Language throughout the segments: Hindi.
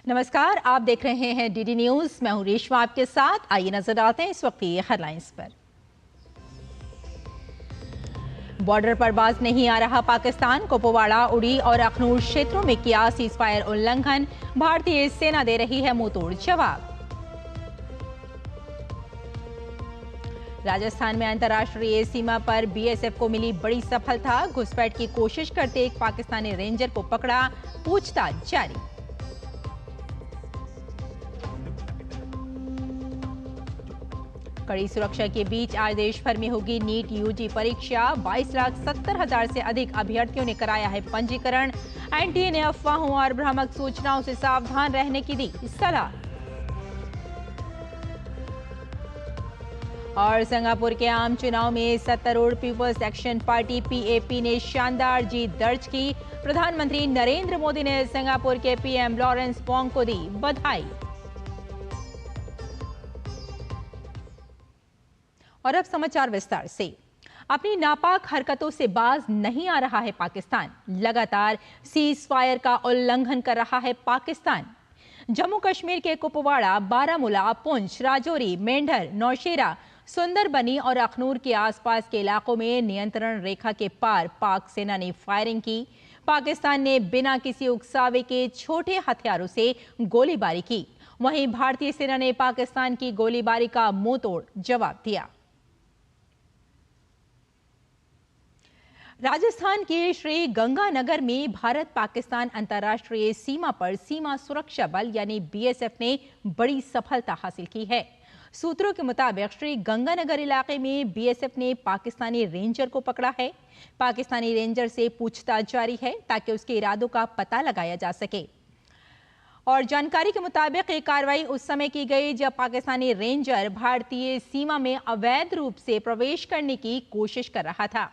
नमस्कार, आप देख रहे हैं डीडी न्यूज। मैं हूं रेशमा आपके साथ। आइए नजर डालते हैं इस वक्त की हेडलाइंस पर। बॉर्डर पर बाज नहीं आ रहा पाकिस्तान। कुपवाड़ा, उड़ी और अखनूर क्षेत्रों में किया सीजफायर उल्लंघन। भारतीय सेना दे रही है मुंहतोड़ जवाब। राजस्थान में अंतर्राष्ट्रीय सीमा पर बीएसएफ को मिली बड़ी सफलता। घुसपैठ की कोशिश करते एक पाकिस्तानी रेंजर को पकड़ा, पूछताछ जारी। कड़ी सुरक्षा के बीच आज देश भर में होगी नीट यूजी परीक्षा। 22,70,000 से अधिक अभ्यर्थियों ने कराया है पंजीकरण। एनटीए ने अफवाहों और भ्रामक सूचनाओं से सावधान रहने की दी सलाह। और सिंगापुर के आम चुनाव में सत्तारूढ़ पीपल्स एक्शन पार्टी पीएपी ने शानदार जीत दर्ज की। प्रधानमंत्री नरेंद्र मोदी ने सिंगापुर के पीएम लॉरेंस वोंग को दी बधाई। और अब समाचार विस्तार से। अपनी नापाक हरकतों से बाज नहीं आ रहा है पाकिस्तान। लगातार सीज फायर का उल्लंघन कर रहा है पाकिस्तान। जम्मू कश्मीर के कुपवाड़ा, बारामूला, पुंछ, राजौरी, मेंढर, नौशेरा, सुंदरबनी और अखनूर के आसपास के इलाकों में नियंत्रण रेखा के पार पाक सेना ने फायरिंग की। पाकिस्तान ने बिना किसी उकसावे के छोटे हथियारों से गोलीबारी की। वहीं भारतीय सेना ने पाकिस्तान की गोलीबारी का मुंहतोड़ जवाब दिया। राजस्थान के श्री गंगानगर में भारत पाकिस्तान अंतर्राष्ट्रीय सीमा पर सीमा सुरक्षा बल यानी बीएसएफ ने बड़ी सफलता हासिल की है। सूत्रों के मुताबिक श्री गंगानगर इलाके में बीएसएफ ने पाकिस्तानी रेंजर को पकड़ा है। पाकिस्तानी रेंजर से पूछताछ जारी है ताकि उसके इरादों का पता लगाया जा सके। और जानकारी के मुताबिक ये कार्रवाई उस समय की गई जब पाकिस्तानी रेंजर भारतीय सीमा में अवैध रूप से प्रवेश करने की कोशिश कर रहा था।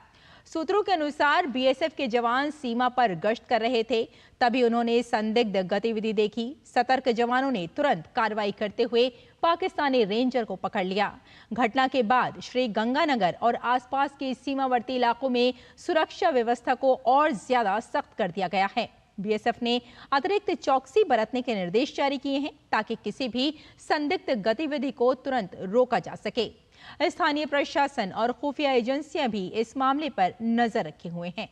सूत्रों के अनुसार बीएसएफ के जवान सीमा पर गश्त कर रहे थे, तभी उन्होंने संदिग्ध गतिविधि देखी। सतर्क जवानों ने तुरंत कार्रवाई करते हुए पाकिस्तानी रेंजर को पकड़ लिया। घटना के बाद श्री गंगानगर और आसपास के सीमावर्ती इलाकों में सुरक्षा व्यवस्था को और ज्यादा सख्त कर दिया गया है। बीएसएफ ने अतिरिक्त चौकसी बरतने के निर्देश जारी किए हैं ताकि किसी भी संदिग्ध गतिविधि को तुरंत रोका जा सके। स्थानीय प्रशासन और खुफिया एजेंसियां भी इस मामले पर नजर रखे हुए हैं।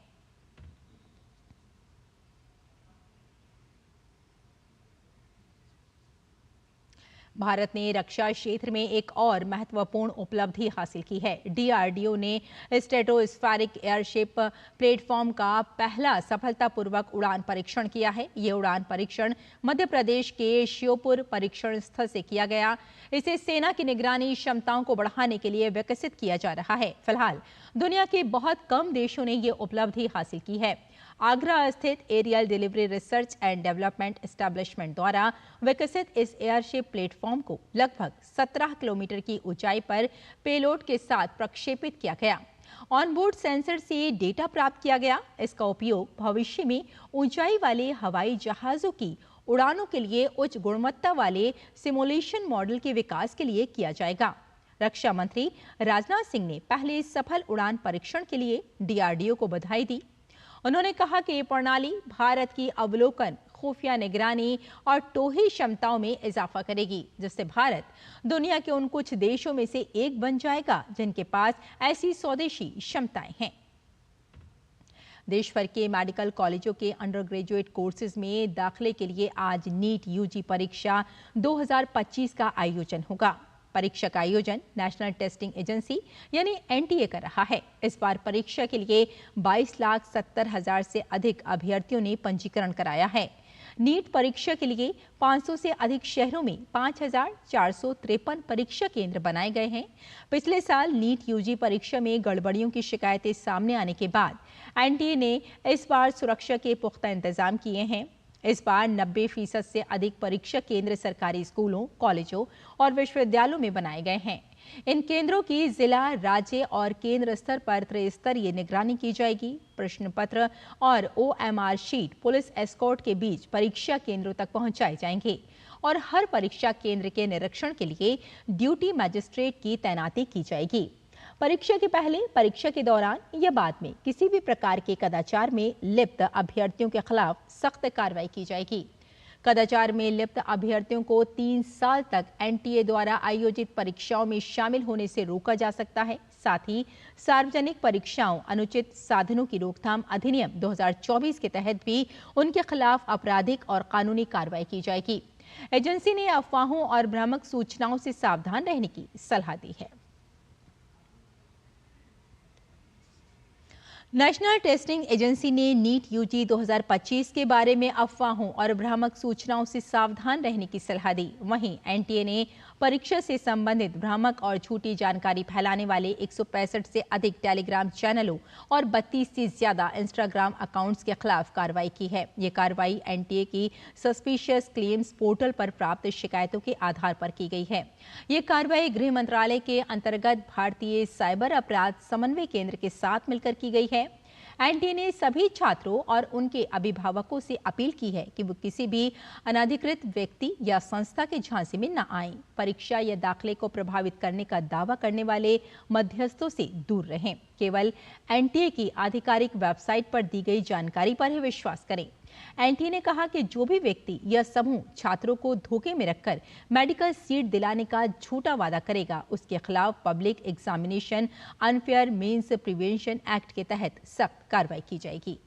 भारत ने रक्षा क्षेत्र में एक और महत्वपूर्ण उपलब्धि हासिल की है। डीआरडीओ ने स्ट्रेटोस्फेरिक एयरशिप प्लेटफॉर्म का पहला सफलतापूर्वक उड़ान परीक्षण किया है। ये उड़ान परीक्षण मध्य प्रदेश के श्योपुर परीक्षण स्थल से किया गया। इसे सेना की निगरानी क्षमताओं को बढ़ाने के लिए विकसित किया जा रहा है। फिलहाल दुनिया के बहुत कम देशों ने ये उपलब्धि हासिल की है। आगरा स्थित aerial delivery research and development establishment द्वारा विकसित इस एयरशिप प्लेटफॉर्म को लगभग 17 किलोमीटर की ऊंचाई पर पेलोड के साथ प्रक्षेपित किया गया। ऑनबोर्ड सेंसर से डेटा प्राप्त किया गया। इसका उपयोग भविष्य में ऊंचाई वाले हवाई जहाजों की उड़ानों के लिए उच्च गुणवत्ता वाले सिमुलेशन मॉडल के विकास के लिए किया जाएगा। रक्षा मंत्री राजनाथ सिंह ने पहले सफल उड़ान परीक्षण के लिए डीआरडीओ को बधाई दी। उन्होंने कहा कि ये प्रणाली भारत की अवलोकन, खुफिया निगरानी और टोही क्षमताओं में इजाफा करेगी, जिससे भारत दुनिया के उन कुछ देशों में से एक बन जाएगा जिनके पास ऐसी स्वदेशी क्षमताएं हैं। देश भर के मेडिकल कॉलेजों के अंडर ग्रेजुएट कोर्सेज में दाखिले के लिए आज नीट यूजी परीक्षा 2025 का आयोजन होगा। परीक्षा का आयोजन नेशनल टेस्टिंग एजेंसी यानी एनटीए कर रहा है। इस बार परीक्षा के लिए 22,70,000 से अधिक अभ्यर्थियों ने पंजीकरण कराया है। नीट परीक्षा के लिए 500 से अधिक शहरों में 5,453 परीक्षा केंद्र बनाए गए हैं। पिछले साल नीट यूजी परीक्षा में गड़बड़ियों की शिकायतें सामने आने के बाद एनटीए ने इस बार सुरक्षा के पुख्ता इंतजाम किए हैं। इस बार 90% से अधिक परीक्षा केंद्र सरकारी स्कूलों, कॉलेजों और विश्वविद्यालयों में बनाए गए हैं। इन केंद्रों की जिला, राज्य और केंद्र स्तर पर त्रिस्तरीय निगरानी की जाएगी। प्रश्न पत्र और ओएमआर शीट पुलिस एस्कॉर्ट के बीच परीक्षा केंद्रों तक पहुंचाए जाएंगे और हर परीक्षा केंद्र के निरीक्षण के लिए ड्यूटी मजिस्ट्रेट की तैनाती की जाएगी। परीक्षा के पहले, परीक्षा के दौरान या बाद में किसी भी प्रकार के कदाचार में लिप्त अभ्यर्थियों के खिलाफ सख्त कार्रवाई की जाएगी। कदाचार में लिप्त अभ्यर्थियों को 3 साल तक एनटीए द्वारा आयोजित परीक्षाओं में शामिल होने से रोका जा सकता है। साथ ही सार्वजनिक परीक्षाओं अनुचित साधनों की रोकथाम अधिनियम 2024 के तहत भी उनके खिलाफ आपराधिक और कानूनी कार्रवाई की जाएगी। एजेंसी ने अफवाहों और भ्रामक सूचनाओं से सावधान रहने की सलाह दी है। नेशनल टेस्टिंग एजेंसी ने नीट यूजी 2025 के बारे में अफवाहों और भ्रामक सूचनाओं से सावधान रहने की सलाह दी। वहीं एनटीए ने परीक्षा से संबंधित भ्रामक और झूठी जानकारी फैलाने वाले 165 से अधिक टेलीग्राम चैनलों और 32 से ज्यादा इंस्टाग्राम अकाउंट्स के खिलाफ कार्रवाई की है। ये कार्रवाई एनटीए की सस्पिशियस क्लेम्स पोर्टल पर प्राप्त शिकायतों के आधार पर की गई है। ये कार्रवाई गृह मंत्रालय के अंतर्गत भारतीय साइबर अपराध समन्वय केंद्र के साथ मिलकर की गई है। एनटीए ने सभी छात्रों और उनके अभिभावकों से अपील की है कि वो किसी भी अनधिकृत व्यक्ति या संस्था के झांसे में न आएं। परीक्षा या दाखिले को प्रभावित करने का दावा करने वाले मध्यस्थों से दूर रहें। केवल एनटीए की आधिकारिक वेबसाइट पर दी गई जानकारी पर ही विश्वास करें। एनटीए ने कहा कि जो भी व्यक्ति या समूह छात्रों को धोखे में रखकर मेडिकल सीट दिलाने का झूठा वादा करेगा, उसके खिलाफ public examination unfair means prevention act के तहत सख्त कार्रवाई की जाएगी।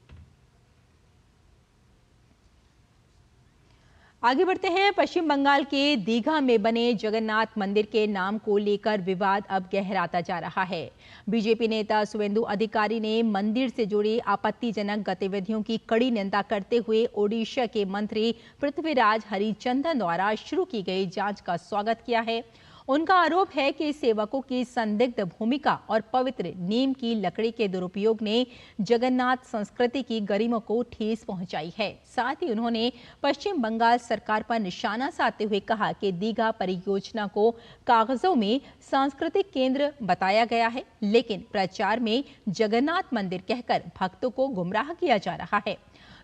आगे बढ़ते हैं। पश्चिम बंगाल के दीघा में बने जगन्नाथ मंदिर के नाम को लेकर विवाद अब गहराता जा रहा है। बीजेपी नेता शुवेंदु अधिकारी ने मंदिर से जुड़ी आपत्तिजनक गतिविधियों की कड़ी निंदा करते हुए ओडिशा के मंत्री पृथ्वीराज हरिचंदन द्वारा शुरू की गई जांच का स्वागत किया है। उनका आरोप है कि सेवकों की संदिग्ध भूमिका और पवित्र नीम की लकड़ी के दुरुपयोग ने जगन्नाथ संस्कृति की गरिमा को ठेस पहुंचाई है। साथ ही उन्होंने पश्चिम बंगाल सरकार पर निशाना साधते हुए कहा कि दीघा परियोजना को कागजों में सांस्कृतिक केंद्र बताया गया है, लेकिन प्रचार में जगन्नाथ मंदिर कहकर भक्तों को गुमराह किया जा रहा है।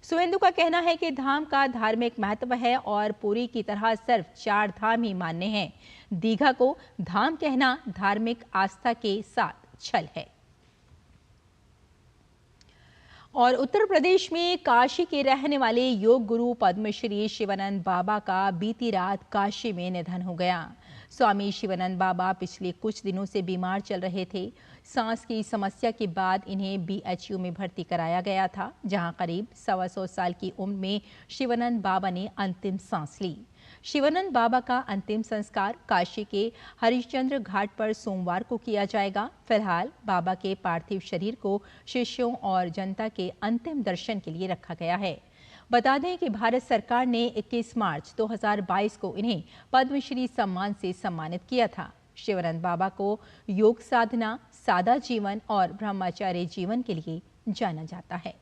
शुवेंदु का कहना है कि धाम का धार्मिक महत्व है और पुरी की तरह सिर्फ 4 धाम ही मान्य हैं। दीघा को धाम कहना धार्मिक आस्था के साथ छल है। और उत्तर प्रदेश में काशी के रहने वाले योग गुरु पद्मश्री शिवानंद बाबा का बीती रात काशी में निधन हो गया। स्वामी शिवानंद बाबा पिछले कुछ दिनों से बीमार चल रहे थे। सांस की समस्या के बाद इन्हें बीएचयू में भर्ती कराया गया था, जहां करीब 125 साल की उम्र में शिवानंद बाबा ने अंतिम सांस ली। शिवानंद बाबा का अंतिम संस्कार काशी के हरिश्चंद्र घाट पर सोमवार को किया जाएगा। फिलहाल बाबा के पार्थिव शरीर को शिष्यों और जनता के अंतिम दर्शन के लिए रखा गया है। बता दें कि भारत सरकार ने 21 मार्च 2022 को इन्हें पद्मश्री सम्मान से सम्मानित किया था। शिवानंद बाबा को योग साधना, सादा जीवन और ब्रह्मचार्य जीवन के लिए जाना जाता है।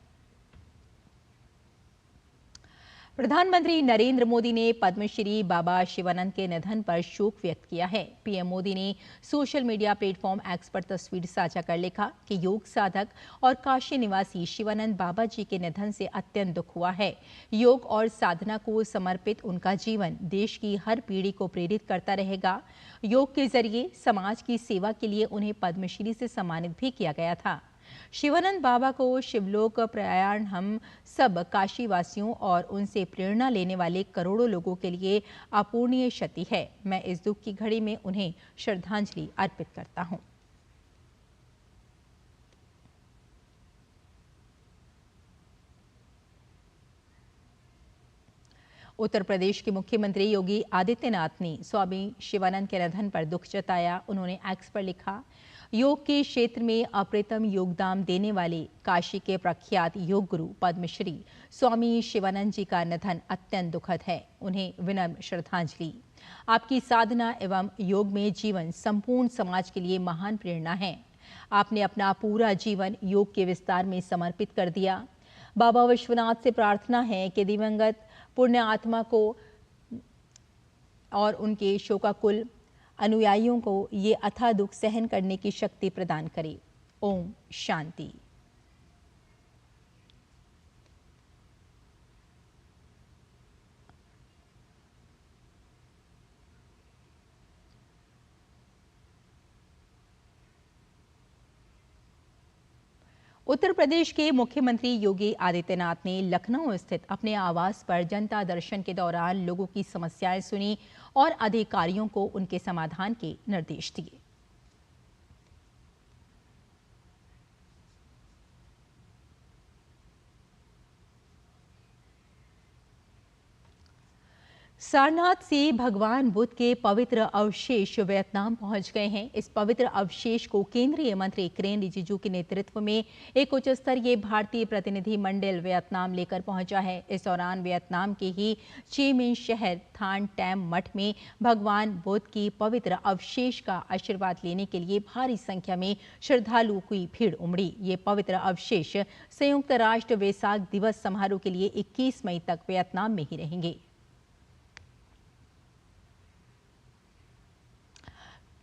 प्रधानमंत्री नरेंद्र मोदी ने पद्मश्री बाबा शिवानंद के निधन पर शोक व्यक्त किया है। पीएम मोदी ने सोशल मीडिया प्लेटफॉर्म एक्स पर तस्वीर साझा कर लिखा कि योग साधक और काशी निवासी शिवानंद बाबा जी के निधन से अत्यंत दुख हुआ है। योग और साधना को समर्पित उनका जीवन देश की हर पीढ़ी को प्रेरित करता रहेगा। योग के जरिए समाज की सेवा के लिए उन्हें पद्मश्री से सम्मानित भी किया गया था। शिवानंद बाबा को शिवलोक प्रयाण हम सब काशी वासियों और उनसे प्रेरणा लेने वाले करोड़ों लोगों के लिए अपूरणीय क्षति है। मैं इस दुख की घड़ी में उन्हें श्रद्धांजलि अर्पित करता हूं। उत्तर प्रदेश के मुख्यमंत्री योगी आदित्यनाथ ने स्वामी शिवानंद के निधन पर दुख जताया। उन्होंने एक्स पर लिखा, योग के क्षेत्र में अप्रतिम योगदान देने वाले काशी के प्रख्यात योग गुरु पद्मश्री स्वामी शिवानंद जी का निधन अत्यंत दुखद है। उन्हें विनम्र श्रद्धांजलि। आपकी साधना एवं योग में जीवन संपूर्ण समाज के लिए महान प्रेरणा है। आपने अपना पूरा जीवन योग के विस्तार में समर्पित कर दिया। बाबा विश्वनाथ से प्रार्थना है कि दिवंगत पुण्य आत्मा को और उनके शोकाकुल अनुयायियों को ये अथाह दुख सहन करने की शक्ति प्रदान करे। ओम शांति। उत्तर प्रदेश के मुख्यमंत्री योगी आदित्यनाथ ने लखनऊ स्थित अपने आवास पर जनता दर्शन के दौरान लोगों की समस्याएं सुनी और अधिकारियों को उनके समाधान के निर्देश दिए। सारनाथ से भगवान बुद्ध के पवित्र अवशेष वियतनाम पहुंच गए हैं। इस पवित्र अवशेष को केंद्रीय मंत्री किरेन रिजिजू के नेतृत्व में एक उच्च स्तरीय भारतीय प्रतिनिधि मंडल वियतनाम लेकर पहुंचा है। इस दौरान वियतनाम के ही चेमिन शहर थान टैम मठ में भगवान बुद्ध की पवित्र अवशेष का आशीर्वाद लेने के लिए भारी संख्या में श्रद्धालुओं की भीड़ उमड़ी। ये पवित्र अवशेष संयुक्त राष्ट्र वेसाक दिवस समारोह के लिए 21 मई तक वियतनाम में ही रहेंगे।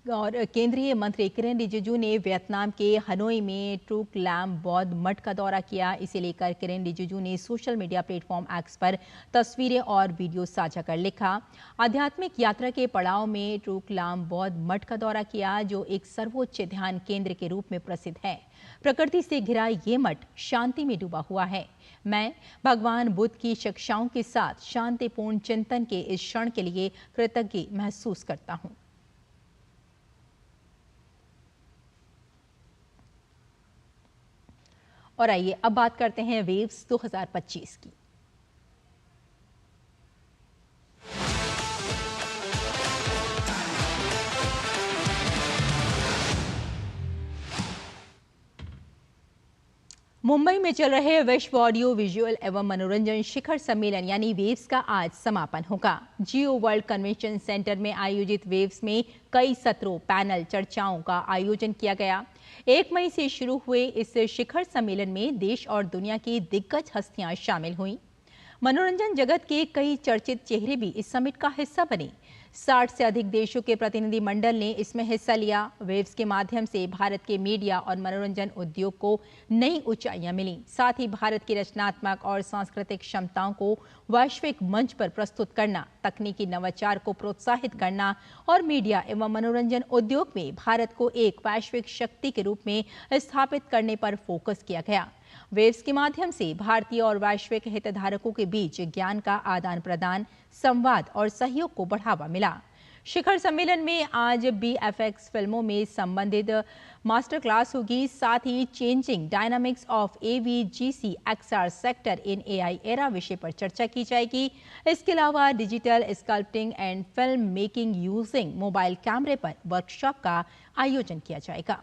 और केंद्रीय मंत्री किरेन रिजिजू ने वियतनाम के हनोई में ट्रूक लैम बौद्ध मठ का दौरा किया। इसे लेकर किरेन रिजिजू ने सोशल मीडिया प्लेटफॉर्म एक्स पर तस्वीरें और वीडियो साझा कर लिखा, आध्यात्मिक यात्रा के पड़ाव में ट्रूक लैम बौद्ध मठ का दौरा किया, जो एक सर्वोच्च ध्यान केंद्र के रूप में प्रसिद्ध है। प्रकृति से घिरा ये मठ शांति में डूबा हुआ है। मैं भगवान बुद्ध की शिक्षाओं के साथ शांतिपूर्ण चिंतन के इस क्षण के लिए कृतज्ञ महसूस करता हूँ। और आइए अब बात करते हैं वेव्स 2025 की। मुंबई में चल रहे विश्व ऑडियो विजुअल एवं मनोरंजन शिखर सम्मेलन यानी वेव्स का आज समापन होगा। जियो वर्ल्ड कन्वेंशन सेंटर में आयोजित वेव्स में कई सत्रों, पैनल, चर्चाओं का आयोजन किया गया। 1 मई से शुरू हुए इस शिखर सम्मेलन में देश और दुनिया की दिग्गज हस्तियां शामिल हुईं। मनोरंजन जगत के कई चर्चित चेहरे भी इस समिट का हिस्सा बने। 60 से अधिक देशों के प्रतिनिधि मंडल ने इसमें हिस्सा लिया। वेव्स के माध्यम से भारत के मीडिया और मनोरंजन उद्योग को नई ऊंचाइयां मिली। साथ ही भारत की रचनात्मक और सांस्कृतिक क्षमताओं को वैश्विक मंच पर प्रस्तुत करना, तकनीकी नवाचार को प्रोत्साहित करना और मीडिया एवं मनोरंजन उद्योग में भारत को एक वैश्विक शक्ति के रूप में स्थापित करने पर फोकस किया गया। वेव्स के माध्यम से भारतीय और वैश्विक हितधारकों के बीच ज्ञान का आदान प्रदान, संवाद और सहयोग को बढ़ावा मिला। शिखर सम्मेलन में आज BFX फिल्मों में संबंधित मास्टर क्लास होगी। साथ ही changing dynamics of AVGC XR sector in AI era विषय पर चर्चा की जाएगी। इसके अलावा digital sculpting and film making using mobile कैमरे पर वर्कशॉप का आयोजन किया जाएगा।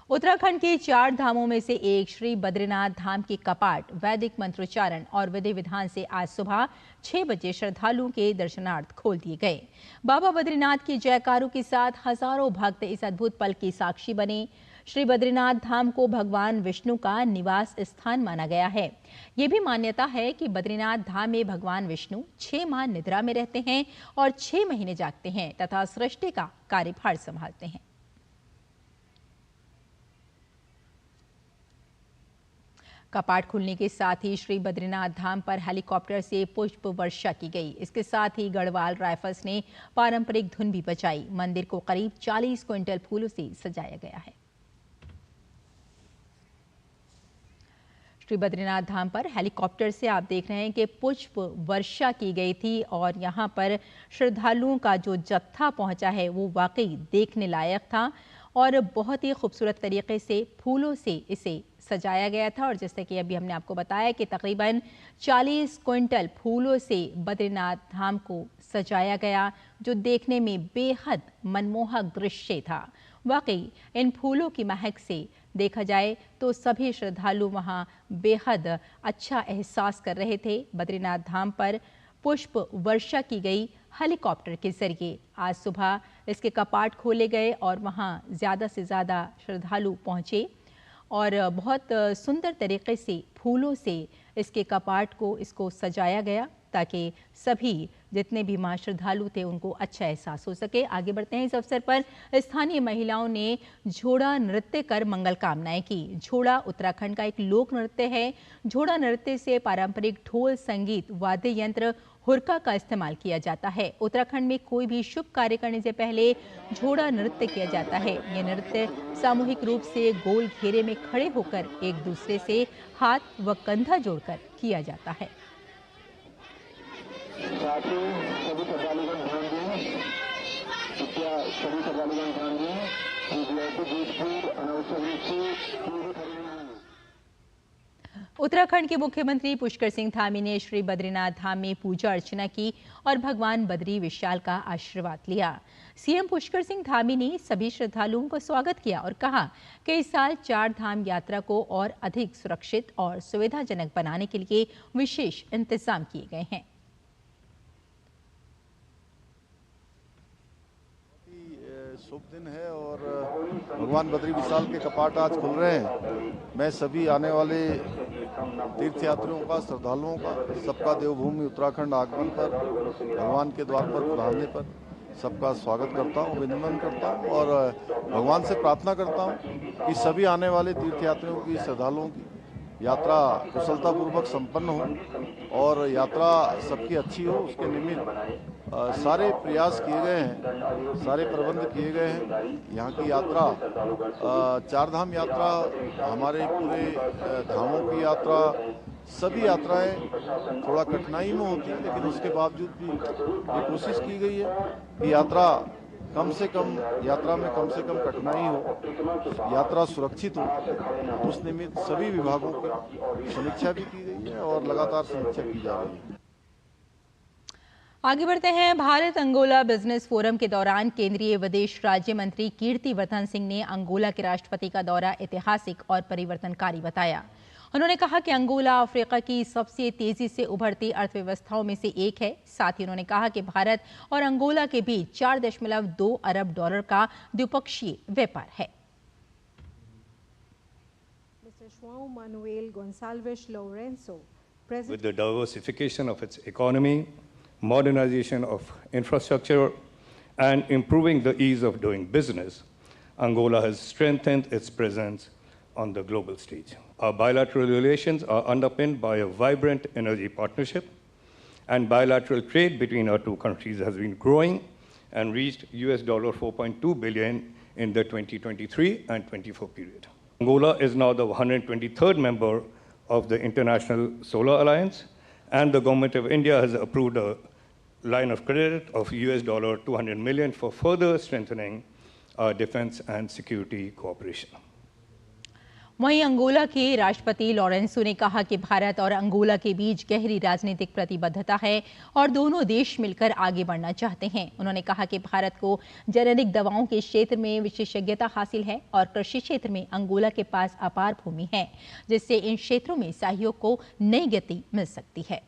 उत्तराखंड के 4 धामों में से एक श्री बद्रीनाथ धाम के कपाट वैदिक मंत्रोच्चारण और विधि विधान से आज सुबह 6 बजे श्रद्धालुओं के दर्शनार्थ खोल दिए गए। बाबा बद्रीनाथ के जयकारों के साथ हजारों भक्त इस अद्भुत पल के साक्षी बने। श्री बद्रीनाथ धाम को भगवान विष्णु का निवास स्थान माना गया है। ये भी मान्यता है कि बद्रीनाथ धाम में भगवान विष्णु 6 माह निद्रा में रहते हैं और 6 महीने जागते हैं तथा सृष्टि का कार्यभार संभालते हैं। कपाट खुलने के साथ ही श्री बद्रीनाथ धाम पर हेलीकॉप्टर से पुष्प वर्षा की गई। इसके साथ ही गढ़वाल राइफल्स ने पारंपरिक धुन भी बजाई। मंदिर को करीब 40 क्विंटल फूलों से सजाया गया है। श्री बद्रीनाथ धाम पर हेलीकॉप्टर से आप देख रहे हैं कि पुष्प वर्षा की गई थी और यहाँ पर श्रद्धालुओं का जो जत्था पहुंचा है वो वाकई देखने लायक था और बहुत ही खूबसूरत तरीके से फूलों से इसे सजाया गया था। और जैसे कि अभी हमने आपको बताया कि तकरीबन 40 क्विंटल फूलों से बद्रीनाथ धाम को सजाया गया, जो देखने में बेहद मनमोहक दृश्य था। वाकई इन फूलों की महक से देखा जाए तो सभी श्रद्धालु वहां बेहद अच्छा एहसास कर रहे थे। बद्रीनाथ धाम पर पुष्प वर्षा की गई हेलीकॉप्टर के जरिए। आज सुबह इसके कपाट खोले गए और वहां ज़्यादा से ज़्यादा श्रद्धालु पहुंचे और बहुत सुंदर तरीके से फूलों से इसके कपाट को इसको सजाया गया ताकि सभी जितने भी मां श्रद्धालु थे उनको अच्छा एहसास हो सके। आगे बढ़ते हैं। इस अवसर पर स्थानीय महिलाओं ने झोड़ा नृत्य कर मंगल कामनाएं की। झोड़ा उत्तराखंड का एक लोक नृत्य है। झोड़ा नृत्य से पारंपरिक ढोल, संगीत, वाद्य यंत्र, हुरका का इस्तेमाल किया जाता है। उत्तराखंड में कोई भी शुभ कार्य करने से पहले झोड़ा नृत्य किया जाता है। यह नृत्य सामूहिक रूप से गोल घेरे में खड़े होकर एक दूसरे से हाथ व कंधा जोड़कर किया जाता है। उत्तराखंड के मुख्यमंत्री पुष्कर सिंह धामी ने श्री बद्रीनाथ धाम में पूजा अर्चना की और भगवान बद्री विशाल का आशीर्वाद लिया। सीएम पुष्कर सिंह धामी ने सभी श्रद्धालुओं का स्वागत किया और कहा कि इस साल 4 धाम यात्रा को और अधिक सुरक्षित और सुविधाजनक बनाने के लिए विशेष इंतजाम किए गए हैं। शुभ दिन है और भगवान बद्री विशाल के कपाट आज खुल रहे हैं। मैं सभी आने वाले तीर्थयात्रियों का, श्रद्धालुओं का, सबका देवभूमि उत्तराखंड आगमन पर, भगवान के द्वार पर पधारने पर सबका स्वागत करता हूं, अभिनंदन करता हूं और भगवान से प्रार्थना करता हूं कि सभी आने वाले तीर्थयात्रियों की, श्रद्धालुओं की यात्रा कुशलतापूर्वक संपन्न हो और यात्रा सबकी अच्छी हो। उसके निमित्त सारे प्रयास किए गए हैं, सारे प्रबंध किए गए हैं। यहाँ की यात्रा 4 धाम यात्रा, हमारे पूरे धामों की यात्रा, सभी यात्राएं थोड़ा कठिनाई में होती है, लेकिन उसके बावजूद भी ये कोशिश की गई है कि यात्रा कम से कम कठिनाई हो, यात्रा सुरक्षित हो। उस निमित्त सभी विभागों की समीक्षा भी की गई है और लगातार समीक्षा की जा रही है। आगे बढ़ते हैं। भारत अंगोला बिजनेस फोरम के दौरान केंद्रीय विदेश राज्य मंत्री कीर्ति वर्धन सिंह ने अंगोला के राष्ट्रपति का दौरा ऐतिहासिक और परिवर्तनकारी बताया। उन्होंने कहा कि अंगोला अफ्रीका की सबसे तेजी से उभरती अर्थव्यवस्थाओं में से एक है। साथ ही उन्होंने कहा कि भारत और अंगोला के बीच 4.2 अरब डॉलर का द्विपक्षीय व्यापार है। With the diversification of its economy, modernization of infrastructure, and improving the ease of doing business, Angola has strengthened its presence on the global stage. Our bilateral relations are underpinned by a vibrant energy partnership, and bilateral trade between our two countries has been growing and reached $4.2 billion in the 2023 and 24 period. Angola is now the 123rd member of the International Solar Alliance, and the Government of India has approved a line of credit of $200 million for further strengthening our defense and security cooperation. वहीं अंगोला के राष्ट्रपति लॉरेंसो ने कहा कि भारत और अंगोला के बीच गहरी राजनीतिक प्रतिबद्धता है और दोनों देश मिलकर आगे बढ़ना चाहते हैं। उन्होंने कहा कि भारत को जेनेरिक दवाओं के क्षेत्र में विशेषज्ञता हासिल है और कृषि क्षेत्र में अंगोला के पास अपार भूमि है, जिससे इन क्षेत्रों में सहयोग को नई गति मिल सकती है।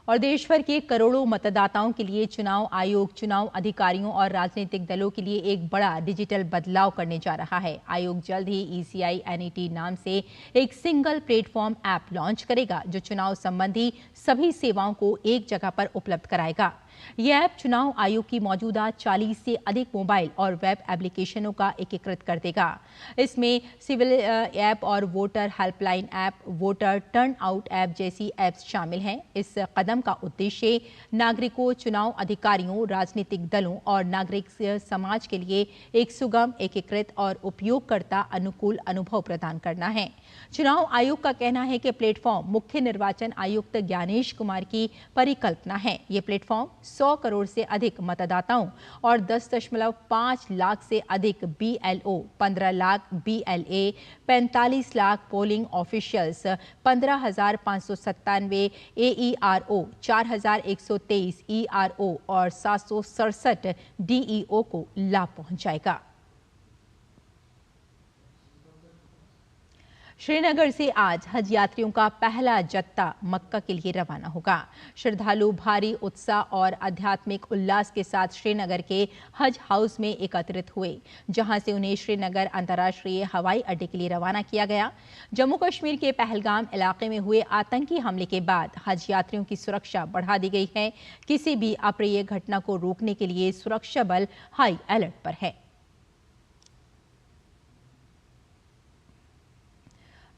और देश भर के करोड़ों मतदाताओं के लिए चुनाव आयोग चुनाव अधिकारियों और राजनीतिक दलों के लिए एक बड़ा डिजिटल बदलाव करने जा रहा है। आयोग जल्द ही ECI NET नाम से एक सिंगल प्लेटफॉर्म ऐप लॉन्च करेगा, जो चुनाव संबंधी सभी सेवाओं को एक जगह पर उपलब्ध कराएगा। यह ऐप चुनाव आयोग की मौजूदा 40 से अधिक मोबाइल और वेब एप्लीकेशनों का एकीकृत कर देगा। इसमें सिविल ऐप और voter helpline app, voter turn out app जैसी ऐप्स शामिल हैं। इस कदम का उद्देश्य नागरिकों, चुनाव अधिकारियों, राजनीतिक दलों और नागरिक समाज के लिए एक सुगम, एकीकृत और उपयोगकर्ता अनुकूल अनुभव प्रदान करना है। चुनाव आयोग का कहना है कि प्लेटफॉर्म मुख्य निर्वाचन आयुक्त ज्ञानेश कुमार की परिकल्पना है। ये प्लेटफॉर्म 100 करोड़ से अधिक मतदाताओं और 10.5 लाख से अधिक BLO, 15 lakh BLA, 45 lakh polling officials, 15,597 AERO, 4,123 ERO और 767 DEO को लाभ पहुंचाएगा। श्रीनगर से आज हज यात्रियों का पहला जत्था मक्का के लिए रवाना होगा। श्रद्धालु भारी उत्साह और आध्यात्मिक उल्लास के साथ श्रीनगर के हज हाउस में एकत्रित हुए, जहां से उन्हें श्रीनगर अंतर्राष्ट्रीय हवाई अड्डे के लिए रवाना किया गया। जम्मू कश्मीर के पहलगाम इलाके में हुए आतंकी हमले के बाद हज यात्रियों की सुरक्षा बढ़ा दी गई है। किसी भी अप्रिय घटना को रोकने के लिए सुरक्षा बल हाई अलर्ट पर है।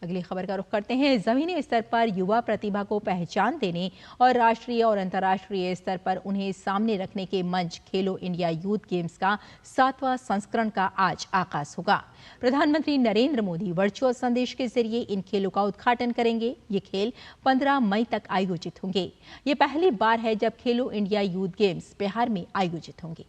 अगली खबर का रुख करते हैं। जमीनी स्तर पर युवा प्रतिभा को पहचान देने और राष्ट्रीय और अंतर्राष्ट्रीय स्तर पर उन्हें सामने रखने के मंच खेलो इंडिया यूथ गेम्स का 7वां संस्करण का आज आगाज होगा। प्रधानमंत्री नरेंद्र मोदी वर्चुअल संदेश के जरिए इन खेलों का उद्घाटन करेंगे। ये खेल 15 मई तक आयोजित होंगे। ये पहली बार है जब खेलो इंडिया यूथ गेम्स बिहार में आयोजित होंगे।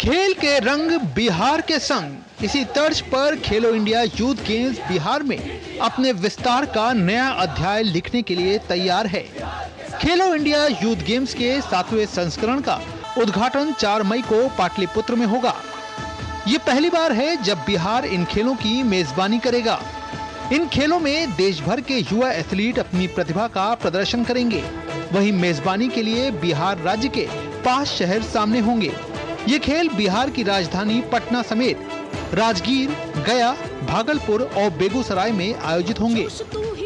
खेल के रंग बिहार के संग, इसी तर्ज पर खेलो इंडिया यूथ गेम्स बिहार में अपने विस्तार का नया अध्याय लिखने के लिए तैयार है। खेलो इंडिया यूथ गेम्स के 7वें संस्करण का उद्घाटन 4 मई को पाटलिपुत्र में होगा। ये पहली बार है जब बिहार इन खेलों की मेजबानी करेगा। इन खेलों में देश भर के युवा एथलीट अपनी प्रतिभा का प्रदर्शन करेंगे। वहीं मेजबानी के लिए बिहार राज्य के 5 शहर सामने होंगे। ये खेल बिहार की राजधानी पटना समेत राजगीर, गया, भागलपुर और बेगूसराय में आयोजित होंगे।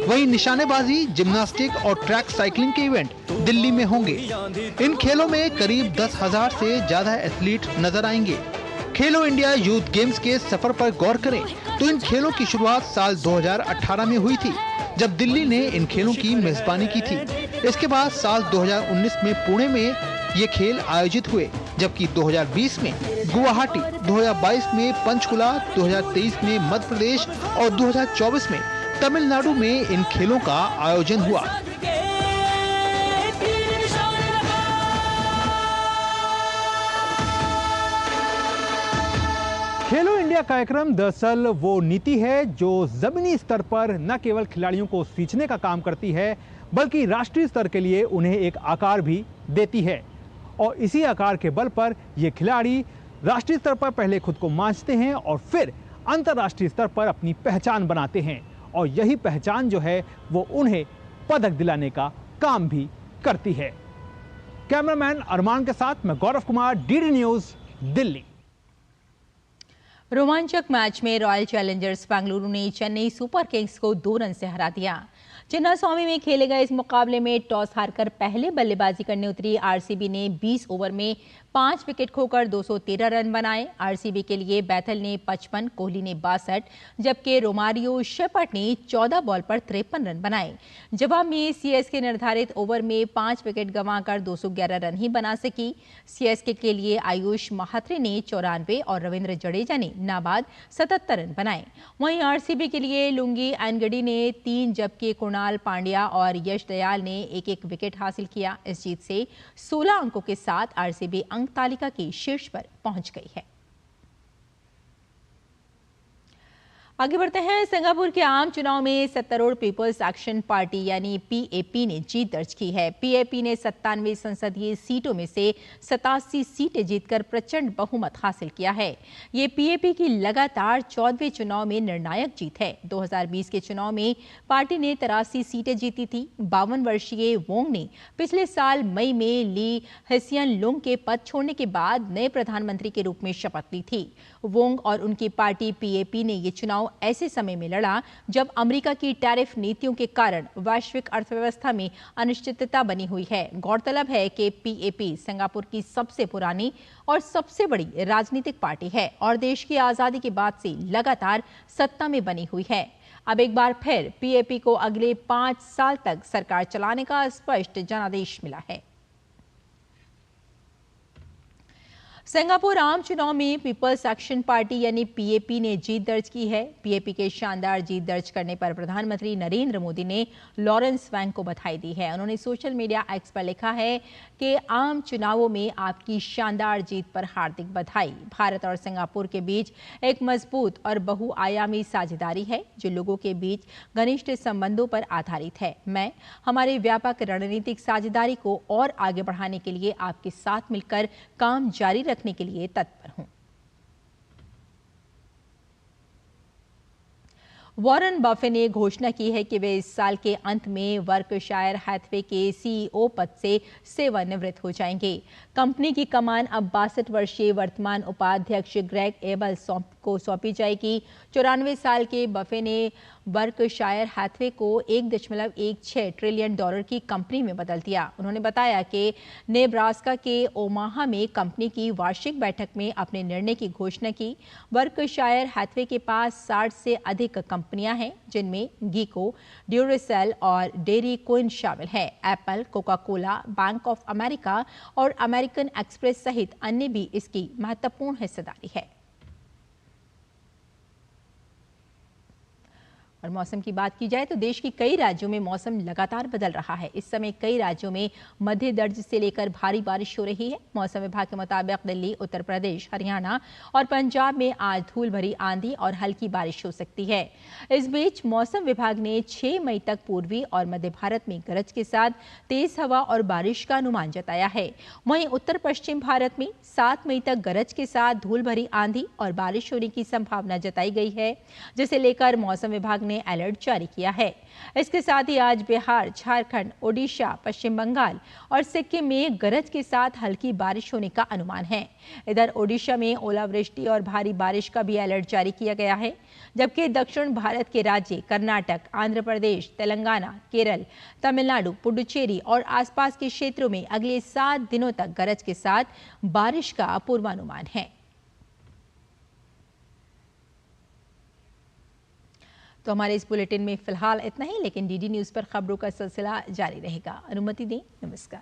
वहीं निशानेबाजी, जिम्नास्टिक और ट्रैक साइकिलिंग के इवेंट दिल्ली में होंगे। इन खेलों में करीब 10,000 से ज्यादा एथलीट नजर आएंगे। खेलो इंडिया यूथ गेम्स के सफर पर गौर करें तो इन खेलों की शुरुआत साल 2018 में हुई थी, जब दिल्ली ने इन खेलों की मेजबानी की थी। इसके बाद साल 2019 में पुणे में ये खेल आयोजित हुए, जबकि 2020 में गुवाहाटी, 2022 में पंचकुला, 2023 में मध्य प्रदेश और 2024 में तमिलनाडु में इन खेलों का आयोजन हुआ। खेलो इंडिया कार्यक्रम दरअसल वो नीति है जो जमीनी स्तर पर न केवल खिलाड़ियों को सींचने का काम करती है, बल्कि राष्ट्रीय स्तर के लिए उन्हें एक आकार भी देती है। और इसी आकार के बल पर ये खिलाड़ी राष्ट्रीय स्तर पर पहले खुद को मांचते हैं और फिर अंतर्राष्ट्रीय स्तर पर अपनी पहचान बनाते हैं। और यही पहचान जो है वो उन्हें पदक दिलाने का काम भी करती है। कैमरामैन अरमान के साथ मैं गौरव कुमार, डीडी न्यूज़, दिल्ली। रोमांचक मैच में रॉयल चैलेंजर्स बेंगलुरु ने चेन्नई सुपर किंग्स को 2 रन से हरा दिया। चिन्नास्वामी में खेले गए इस मुकाबले में टॉस हारकर पहले बल्लेबाजी करने उतरी आरसीबी ने 20 ओवर में 5 विकेट खोकर 213 रन बनाए। आरसीबी के लिए बैथल ने 55, कोहली ने 62, जबकि रोमारियो शेपर्ड ने 14 बॉल पर 53 रन बनाए। जवाब में सीएसके निर्धारित ओवर में 5 विकेट गंवाकर 211 रन ही बना सकी। सीएसके के लिए आयुष महात्रे ने 94 और रविंद्र जडेजा ने नाबाद 77 रन बनाए। वहीं आरसीबी के लिए लुंगी एनगडी ने 3, जबकि कुणाल पांड्या और यश दयाल ने एक विकेट हासिल किया। इस जीत से 16 अंकों के साथ आरसीबी अंक तालिका की शीर्ष पर पहुंच गई है। आगे बढ़ते हैं। सिंगापुर के आम चुनाव में सत्तारूढ़ पीपल्स एक्शन पार्टी यानी पीएपी ने जीत दर्ज की है। पीएपी ने 97 संसदीय सीटों में से 87 सीटें जीतकर प्रचंड बहुमत हासिल किया है। ये पीएपी की लगातार 14वें चुनाव में निर्णायक जीत है। 2020 के चुनाव में पार्टी ने 83 सीटें जीती थी। 52 वर्षीय वोंग ने पिछले साल मई में ली हेसियन लुंग के पद छोड़ने के बाद नए प्रधानमंत्री के रूप में शपथ ली थी। वोंग और उनकी पार्टी पीएपी ने ये चुनाव ऐसे समय में लड़ा जब अमेरिका की टैरिफ नीतियों के कारण वैश्विक अर्थव्यवस्था में अनिश्चितता बनी हुई है। गौरतलब है कि पीएपी सिंगापुर की सबसे पुरानी और सबसे बड़ी राजनीतिक पार्टी है और देश की आजादी के बाद से लगातार सत्ता में बनी हुई है। अब एक बार फिर पीएपी को अगले 5 साल तक सरकार चलाने का स्पष्ट जनादेश मिला है। सिंगापुर आम चुनाव में पीपल्स एक्शन पार्टी यानी पीएपी ने जीत दर्ज की है। पीएपी के शानदार जीत दर्ज करने पर प्रधानमंत्री नरेंद्र मोदी ने लॉरेंस वैंग को बधाई दी है। उन्होंने सोशल मीडिया एक्स पर लिखा है कि आम चुनावों में आपकी शानदार जीत पर हार्दिक बधाई। भारत और सिंगापुर के बीच एक मजबूत और बहुआयामी साझेदारी है जो लोगों के बीच घनिष्ठ संबंधों पर आधारित है। मैं हमारी व्यापक रणनीतिक साझेदारी को और आगे बढ़ाने के लिए आपके साथ मिलकर काम जारी रखने के लिए तत्पर हूं। वॉरेन बफे ने घोषणा की है कि वे इस साल के अंत में बर्कशायर हैथवे के सीईओ पद से सेवानिवृत्त हो जाएंगे। कंपनी की कमान अब 62 वर्षीय वर्तमान उपाध्यक्ष ग्रेग एबल को सौंपी जाएगी। 94 साल के बफे ने बर्कशायर हैथवे को $1.16 ट्रिलियन की कंपनी में बदल दिया। उन्होंने बताया कि नेब्रास्का के ओमाहा में कंपनी की वार्षिक बैठक में अपने निर्णय की घोषणा की। बर्कशायर हैथवे के पास 60 से अधिक कंपनियां हैं जिनमें गीको, ड्यूरेसेल और डेयरी क्वीन शामिल है। Apple, Coca Cola, bank of America और अमेरिकन एक्सप्रेस सहित अन्य भी इसकी महत्वपूर्ण हिस्सेदारी है। और मौसम की बात की जाए तो देश के कई राज्यों में मौसम लगातार बदल रहा है। इस समय कई राज्यों में मध्य दर्ज से लेकर भारी बारिश हो रही है। मौसम विभाग के मुताबिक दिल्ली, उत्तर प्रदेश, हरियाणा और पंजाब में आज धूल भरी आंधी और हल्की बारिश हो सकती है। इस बीच मौसम विभाग ने 6 मई तक पूर्वी और मध्य भारत में गरज के साथ तेज हवा और बारिश का अनुमान जताया है। वहीं उत्तर पश्चिम भारत में 7 मई तक गरज के साथ धूल भरी आंधी और बारिश होने की संभावना जताई गई है, जिसे लेकर मौसम विभाग ने अलर्ट जारी किया है। इसके साथ ही आज बिहार, झारखंड, ओडिशा, पश्चिम बंगाल और सिक्किम में गरज के साथ हल्की बारिश होने का अनुमान है। इधर ओडिशा में ओलावृष्टि और भारी बारिश का भी अलर्ट जारी किया गया है, जबकि दक्षिण भारत के राज्य कर्नाटक, आंध्र प्रदेश, तेलंगाना, केरल, तमिलनाडु, पुडुचेरी और आसपास के क्षेत्रों में अगले 7 दिनों तक गरज के साथ बारिश का पूर्वानुमान है। तो हमारे इस बुलेटिन में फिलहाल इतना ही, लेकिन डीडी न्यूज़ पर खबरों का सिलसिला जारी रहेगा। अनुमति दें। नमस्कार।